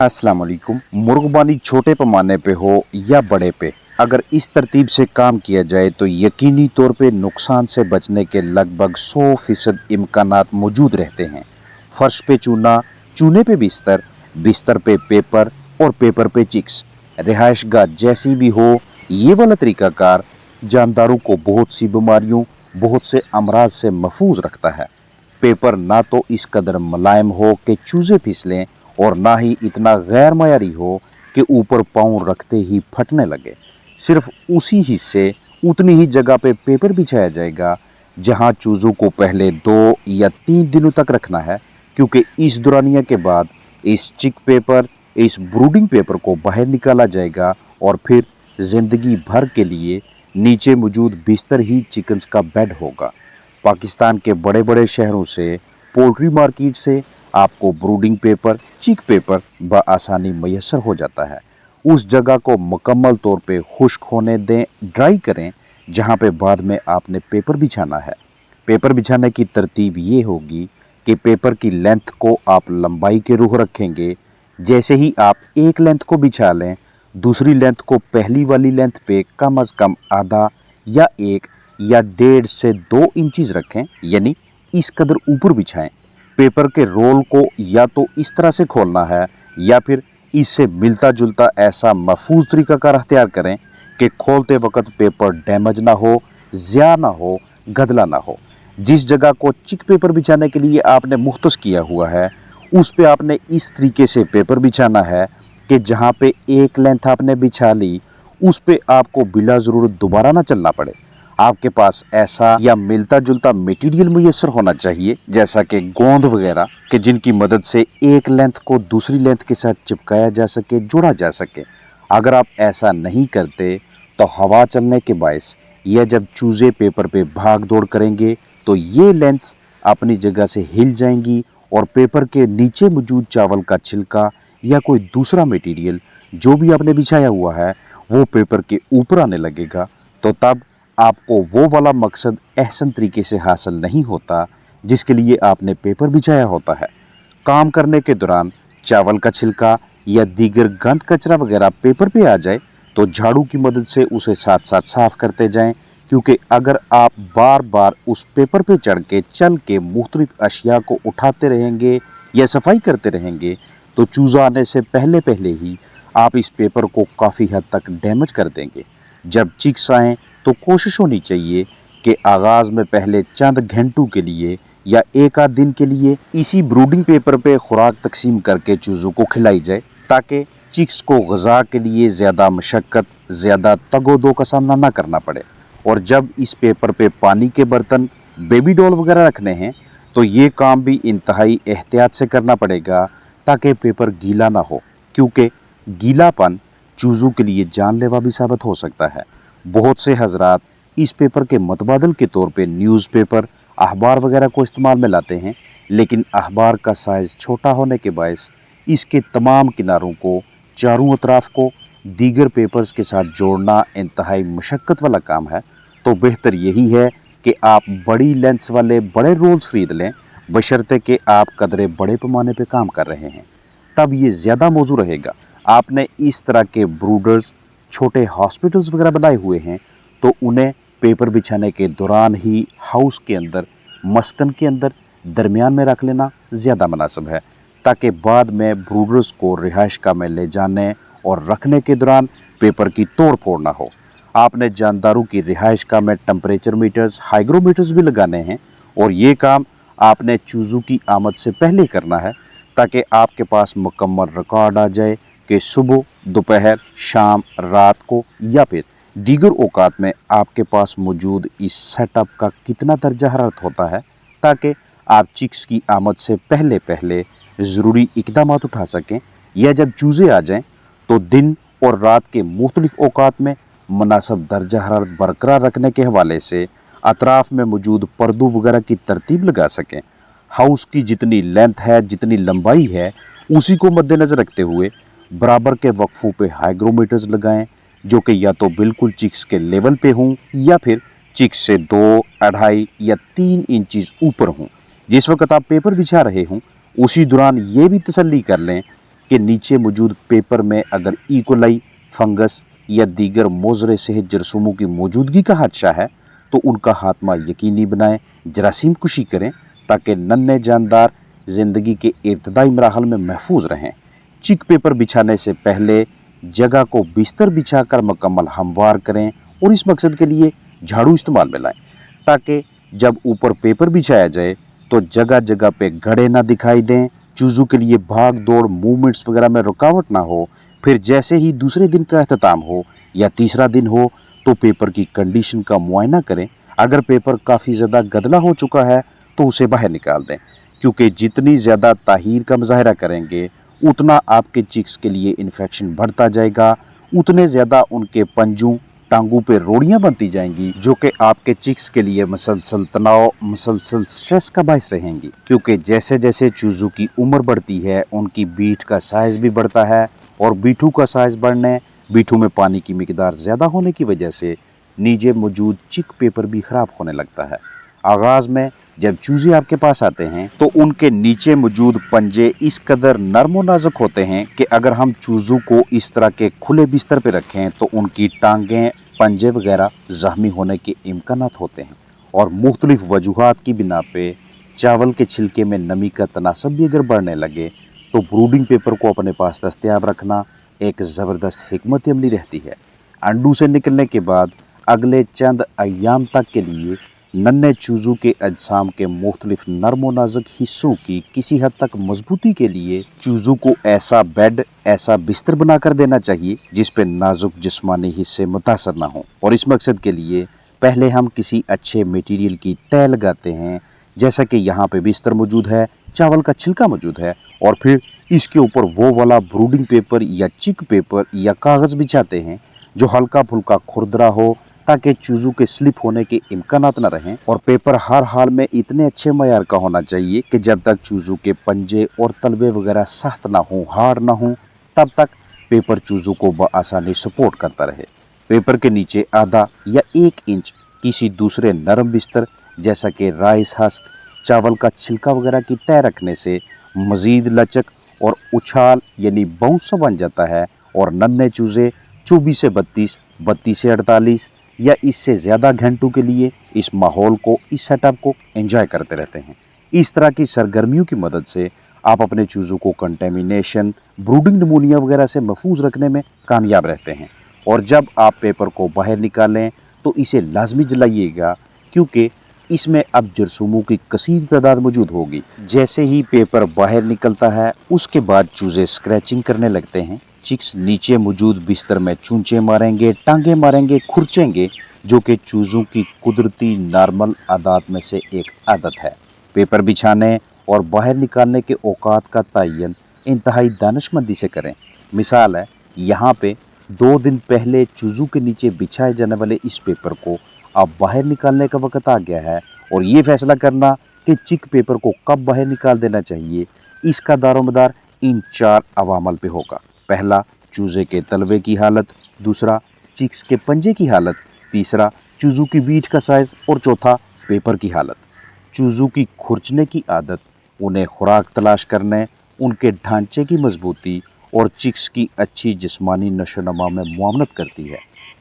अस्सलाम वालेकुम। मुर्गबानी छोटे पैमाने पे हो या बड़े पे, अगर इस तरतीब से काम किया जाए तो यकीनी तौर पे नुकसान से बचने के लगभग 100% इम्कानात मौजूद रहते हैं। फर्श पे चूना, चूने पे बिस्तर, बिस्तर पे पेपर और पेपर पे चिक्स, रिहाइशगाह जैसी भी हो, ये वाला तरीकाकार जानदारों को बहुत सी बीमारियों, बहुत से अमराज से महफूज रखता है। पेपर ना तो इस कदर मुलायम हो कि चूजे फिसलें और ना ही इतना गैर मयारी हो कि ऊपर पाँव रखते ही फटने लगे। सिर्फ उसी हिस्से, उतनी ही जगह पे पेपर बिछाया जाएगा जहां चूजों को पहले 2 या 3 दिनों तक रखना है, क्योंकि इस दौरानिया के बाद इस चिक पेपर, इस ब्रूडिंग पेपर को बाहर निकाला जाएगा और फिर जिंदगी भर के लिए नीचे मौजूद बिस्तर ही चिकन्स का बेड होगा। पाकिस्तान के बड़े बड़े शहरों से, पोल्ट्री मार्केट से आपको ब्रूडिंग पेपर, चिक पेपर बआसानी मैसर हो जाता है। उस जगह को मुकम्मल तौर पे खुश्क होने दें, ड्राई करें, जहाँ पे बाद में आपने पेपर बिछाना है। पेपर बिछाने की तरतीब ये होगी कि पेपर की लेंथ को आप लंबाई के रुख रखेंगे। जैसे ही आप एक लेंथ को बिछा लें, दूसरी लेंथ को पहली वाली लेंथ पे कम अज़ कम आधा या 1 या 1.5 से 2 इंचज़ रखें, यानी इस कदर ऊपर बिछाएं। पेपर के रोल को या तो इस तरह से खोलना है या फिर इससे मिलता जुलता ऐसा महफूज तरीकाकार अख्तियार करें कि खोलते वक्त पेपर डैमेज ना हो, ज़िया ना हो, गदला ना हो। जिस जगह को चिक पेपर बिछाने के लिए आपने मुख्तस किया हुआ है, उस पे आपने इस तरीके से पेपर बिछाना है कि जहाँ पे एक लेंथ आपने बिछा ली, उस पे आपको बिला ज़रूरत दोबारा ना चलना पड़े। आपके पास ऐसा या मिलता जुलता मटेरियल मुयस्सर होना चाहिए, जैसा कि गोंद वगैरह, कि जिनकी मदद से एक लेंथ को दूसरी लेंथ के साथ चिपकाया जा सके, जोड़ा जा सके। अगर आप ऐसा नहीं करते तो हवा चलने के बायस या जब चूजे पेपर पे भाग दौड़ करेंगे तो ये लेंथ्स अपनी जगह से हिल जाएंगी और पेपर के नीचे मौजूद चावल का छिलका या कोई दूसरा मटेरियल जो भी आपने बिछाया हुआ है वो पेपर के ऊपर आने लगेगा। तो तब आपको वो वाला मकसद एहसन तरीके से हासिल नहीं होता जिसके लिए आपने पेपर बिछाया होता है। काम करने के दौरान चावल का छिलका या दीगर गंद कचरा वगैरह पेपर पे आ जाए तो झाड़ू की मदद से उसे साथ साथ साफ करते जाएं, क्योंकि अगर आप बार बार उस पेपर पे चढ़ के चल के मुख्तलिफ अशिया को उठाते रहेंगे या सफाई करते रहेंगे तो चूजा आने से पहले पहले ही आप इस पेपर को काफ़ी हद तक डैमेज कर देंगे। जब चिक्स आएँ तो कोशिश होनी चाहिए कि आगाज़ में पहले चंद घंटों के लिए या एक आध दिन के लिए इसी ब्रूडिंग पेपर पे खुराक तकसीम करके चूज़ों को खिलाई जाए, ताकि चिक्स को ग़िज़ा के लिए ज़्यादा मशक्क़त, ज़्यादा तगो-दो का सामना ना करना पड़े। और जब इस पेपर पे पानी के बर्तन, बेबी डॉल वगैरह रखने हैं तो ये काम भी इंतहाई एहतियात से करना पड़ेगा ताकि पेपर गीला ना हो, क्योंकि गीलापन चूज़ों के लिए जानलेवा भी साबित हो सकता है। बहुत से हजरात इस पेपर के मुतबादल के तौर पे न्यूज़पेपर, अखबार वगैरह को इस्तेमाल में लाते हैं, लेकिन अखबार का साइज़ छोटा होने के बायस इसके तमाम किनारों को, चारों अतराफ को दीगर पेपर्स के साथ जोड़ना इंतहाई मशक्क़त वाला काम है। तो बेहतर यही है कि आप बड़ी लेंथ्स वाले बड़े रोल्स ख़रीद लें, बशर्ते कि आप कदरे बड़े पैमाने पे काम कर रहे हैं, तब ये ज़्यादा मौजू रहेगा। आपने इस तरह के ब्रूडर्स, छोटे हॉस्पिटल्स वगैरह बनाए हुए हैं तो उन्हें पेपर बिछाने के दौरान ही हाउस के अंदर, मस्कन के अंदर दरमियान में रख लेना ज़्यादा मुनासिब है, ताकि बाद में ब्रूडर्स को रिहाइशगाह में ले जाने और रखने के दौरान पेपर की तोड़ फोड़ ना हो। आपने जानदारों की रिहाइशगाह में टेम्परेचर मीटर्स, हाइग्रोमीटर्स भी लगाने हैं और ये काम आपने चूज़ों की आमद से पहले करना है, ताकि आपके पास मुकम्मल रिकॉर्ड आ जाए कि सुबह, दोपहर, शाम, रात को या फिर दीगर औकात में आपके पास मौजूद इस सेटअप का कितना दर्जा हरारत होता है, ताकि आप चिक्स की आमद से पहले पहले ज़रूरी इक़दाम उठा सकें, या जब चूज़े आ जाएं तो दिन और रात के मुख्तलिफ औकात में मुनासिब दर्जा हरारत बरकरार रखने के हवाले से अतराफ़ में मौजूद पर्दों वगैरह की तरतीब लगा सकें। हाउस की जितनी लेंथ है, जितनी लंबाई है, उसी को मद्देनज़र रखते हुए बराबर के वक्फों पे हाइग्रोमीटर्स लगाएं, जो कि या तो बिल्कुल चिक्स के लेवल पे हों या फिर चिक्स से 2, 2.5 या 3 इंचज़ ऊपर हों। जिस वक्त आप पेपर बिछा रहे हों उसी दौरान ये भी तसल्ली कर लें कि नीचे मौजूद पेपर में अगर इकोलाई, फंगस या दीगर मोजरे सेहत जरासीमों की मौजूदगी का हादसा है तो उनका खात्मा यकीनी बनाएं, जरासीम कुशी करें ताकि नन्हे जानदार जिंदगी के इब्तदाई मराहल में महफूज रहें। चिक पेपर बिछाने से पहले जगह को बिस्तर बिछाकर मुकम्मल हमवार करें और इस मकसद के लिए झाड़ू इस्तेमाल में लाएं ताकि जब ऊपर पेपर बिछाया जाए तो जगह जगह पे गड़े ना दिखाई दें, चूजों के लिए भाग दौड़ मूवमेंट्स वगैरह में रुकावट ना हो। फिर जैसे ही दूसरे दिन का अख्ताम हो या तीसरा दिन हो तो पेपर की कंडीशन का मुआयना करें। अगर पेपर काफ़ी ज़्यादा गदला हो चुका है तो उसे बाहर निकाल दें, क्योंकि जितनी ज़्यादा ताहीर का मुजाहरा करेंगे उतना आपके चिक्स के लिए इन्फेक्शन बढ़ता जाएगा, उतने ज़्यादा उनके पंजों टांगों पे रोड़ियां बनती जाएंगी जो कि आपके चिक्स के लिए मसलसल तनाव, मसलसल स्ट्रेस का बायस रहेंगी। क्योंकि जैसे जैसे चूज़ों की उम्र बढ़ती है उनकी बीट का साइज़ भी बढ़ता है और बीठू का साइज़ बढ़ने, बीठू में पानी की मिकदार ज़्यादा होने की वजह से नीचे मौजूद चिक पेपर भी ख़राब होने लगता है। आगाज़ में जब चूजे आपके पास आते हैं तो उनके नीचे मौजूद पंजे इस कदर नरम और नाजुक होते हैं कि अगर हम चूज़ों को इस तरह के खुले बिस्तर पर रखें तो उनकी टांगें, पंजे वगैरह ज़ख्मी होने के इम्कानात होते हैं। और मुख्तलिफ वजूहात की बिना पे चावल के छिलके में नमी का तनासब भी अगर बढ़ने लगे तो ब्रूडिंग पेपर को अपने पास दस्तयाब रखना एक ज़बरदस्त हिकमत अमली रहती है। अंडू से निकलने के बाद अगले चंद अय्याम तक के लिए नन्हे चूज़ों के अजसाम के मुख्तलिफ नरम व नाजुक हिस्सों की किसी हद तक मजबूती के लिए चूज़ों को ऐसा बेड, ऐसा बिस्तर बनाकर देना चाहिए जिस पे नाजुक जिस्मानी हिस्से मुतासर ना हों। और इस मकसद के लिए पहले हम किसी अच्छे मटेरियल की तह लगाते हैं, जैसा कि यहाँ पे बिस्तर मौजूद है, चावल का छिलका मौजूद है, और फिर इसके ऊपर वो वाला ब्रूडिंग पेपर या चिक पेपर या कागज़ बिछाते हैं जो हल्का फुल्का खुरदरा हो ताकि चूज़ों के स्लिप होने के इम्कानात न रहें। और पेपर हर हाल में इतने अच्छे मयार का होना चाहिए कि जब तक चूज़ों के पंजे और तलवे वगैरह सख्त ना हों, हार्ड ना हों, तब तक पेपर चूज़ों को बआसानी सपोर्ट करता रहे। पेपर के नीचे आधा या 1 इंच किसी दूसरे नरम बिस्तर जैसा कि राइस हस्क, चावल का छिलका वगैरह की तह रखने से मज़ीद लचक और उछाल यानी बाउंस बन जाता है और नन्हे चूज़े 24 से 32, 32 से 48 या इससे ज़्यादा घंटों के लिए इस माहौल को, इस सेटअप को एंजॉय करते रहते हैं। इस तरह की सरगर्मियों की मदद से आप अपने चूज़ों को कंटेमिनेशन, ब्रूडिंग नमूनिया वगैरह से महफूज रखने में कामयाब रहते हैं। और जब आप पेपर को बाहर निकालें तो इसे लाजमी जलाइएगा, क्योंकि इसमें अब जरासीमों की कसीर तादाद मौजूद होगी। जैसे ही पेपर बाहर निकलता है उसके बाद चूज़े स्क्रैचिंग करने लगते हैं, चिक्स नीचे मौजूद बिस्तर में चूंचे मारेंगे, टांगे मारेंगे, खुरचेंगे, जो कि चूज़ों की कुदरती नॉर्मल आदत में से एक आदत है। पेपर बिछाने और बाहर निकालने के औकात का तयन इंतहाई दानिशमंदी से करें। मिसाल है, यहाँ पे 2 दिन पहले चूज़ों के नीचे बिछाए जाने वाले इस पेपर को अब बाहर निकालने का वक्त आ गया है और ये फैसला करना कि चिक पेपर को कब बाहर निकाल देना चाहिए, इसका दारोमदार इन 4 अवामल पे होगा। पहला, चूज़े के तलवे की हालत, दूसरा, चिक्स के पंजे की हालत, तीसरा, चूज़ों की बीट का साइज़, और चौथा, पेपर की हालत। चूज़ों की खुरचने की आदत उन्हें खुराक तलाश करने, उनके ढांचे की मजबूती और चिक्स की अच्छी जिस्मानी नशोनुमा में मुआवनत करती है।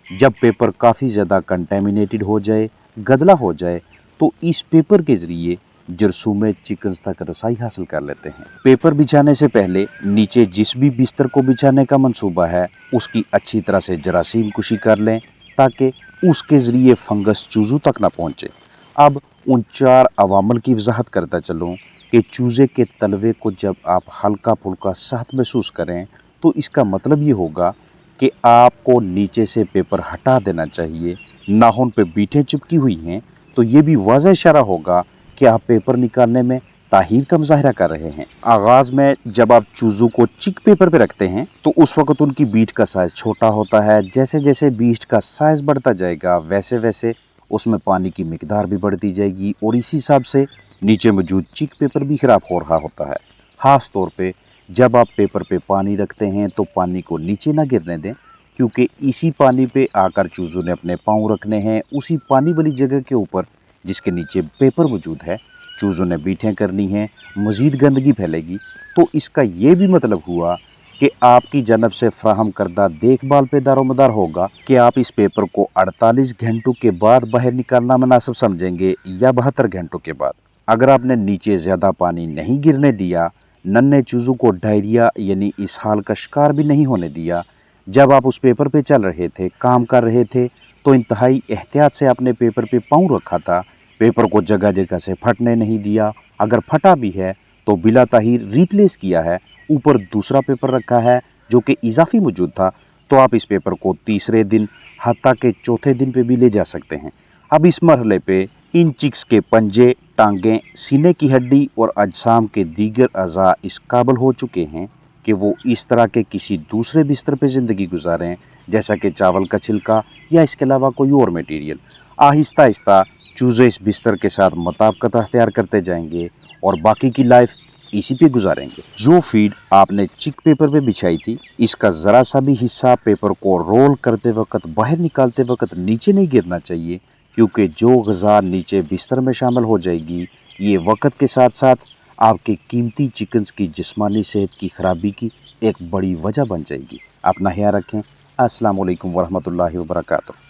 जब पेपर काफ़ी ज़्यादा कंटेमिनेटेड हो जाए, गदला हो जाए, तो इस पेपर के ज़रिए जरासीम चिकन्स तक रसाई हासिल कर लेते हैं। पेपर बिछाने से पहले नीचे जिस भी बिस्तर को बिछाने का मंसूबा है उसकी अच्छी तरह से जरासीम कुशी कर लें ताकि उसके ज़रिए फंगस चूज़ों तक ना पहुँचे। अब उन 4 अवामल की वजाहत करता चलूँ कि चूज़े के तलवे को जब आप हल्का फुल्का सख्त महसूस करें तो इसका मतलब ये होगा कि आपको नीचे से पेपर हटा देना चाहिए। नाखून पे बीटें चिपकी हुई हैं तो ये भी वाज़ह इशारा होगा कि आप पेपर निकालने में ताहीर का मुजाहरा कर रहे हैं। आगाज़ में जब आप चूज़ों को चिक पेपर पे रखते हैं तो उस वक्त उनकी बीट का साइज़ छोटा होता है। जैसे जैसे बीट का साइज़ बढ़ता जाएगा वैसे वैसे उसमें पानी की मिकदार भी बढ़ती जाएगी और इसी हिसाब से नीचे मौजूद चिक पेपर भी ख़राब हो रहा होता है। ख़ास तौर पे जब आप पेपर पे पानी रखते हैं तो पानी को नीचे ना गिरने दें, क्योंकि इसी पानी पे आकर चूज़ों ने अपने पाँव रखने हैं। उसी पानी वाली जगह के ऊपर जिसके नीचे पेपर मौजूद है चूज़ों ने बीठें करनी हैं, मज़ीद गंदगी फैलेगी। तो इसका ये भी मतलब हुआ कि आपकी जानब से फ्राहम करदा देखभाल पे दारोमदार होगा कि आप इस पेपर को 48 घंटों के बाद बाहर निकालना मुनासिब समझेंगे या 72 घंटों के बाद। अगर आपने नीचे ज़्यादा पानी नहीं गिरने दिया, नन्हे चूज़ों को डायरिया यानी इसहाल का शिकार भी नहीं होने दिया, जब आप उस पेपर पे चल रहे थे, काम कर रहे थे, तो इंतहाई एहतियात से आपने पेपर पे पाँव रखा था, पेपर को जगह जगह से फटने नहीं दिया, अगर फटा भी है तो बिला ताहीर रिप्लेस किया है, ऊपर दूसरा पेपर रखा है जो कि इजाफी मौजूद था, तो आप इस पेपर को तीसरे दिन हत्ता के चौथे दिन पे भी ले जा सकते हैं। अब इस मरहले पे इन चिक्स के पंजे, टांगें, सीने की हड्डी और अजसाम के दीगर अज़ा इस काबिल हो चुके हैं कि वो इस तरह के किसी दूसरे बिस्तर पे ज़िंदगी गुजारें, जैसा कि चावल का छिलका या इसके अलावा कोई और मटेरियल। आहिस्ता आहिस्ता चूज़े इस बिस्तर के साथ मुताबिकत अख्तियार करते जाएंगे और बाकी की लाइफ इसी पे गुजारेंगे। जो फीड आपने चिक पेपर पे बिछाई थी, इसका ज़रा सा भी हिस्सा पेपर को रोल करते वक्त, बाहर निकालते वक्त नीचे नहीं गिरना चाहिए, क्योंकि जो ग़िज़ा नीचे बिस्तर में शामिल हो जाएगी, ये वक्त के साथ साथ आपके कीमती चिकन्स की जिस्मानी सेहत की ख़राबी की एक बड़ी वजह बन जाएगी। अपना ख्याल रखें। अस्सलाम वालेकुम वरहमतुल्लाहि वबरकातुहू।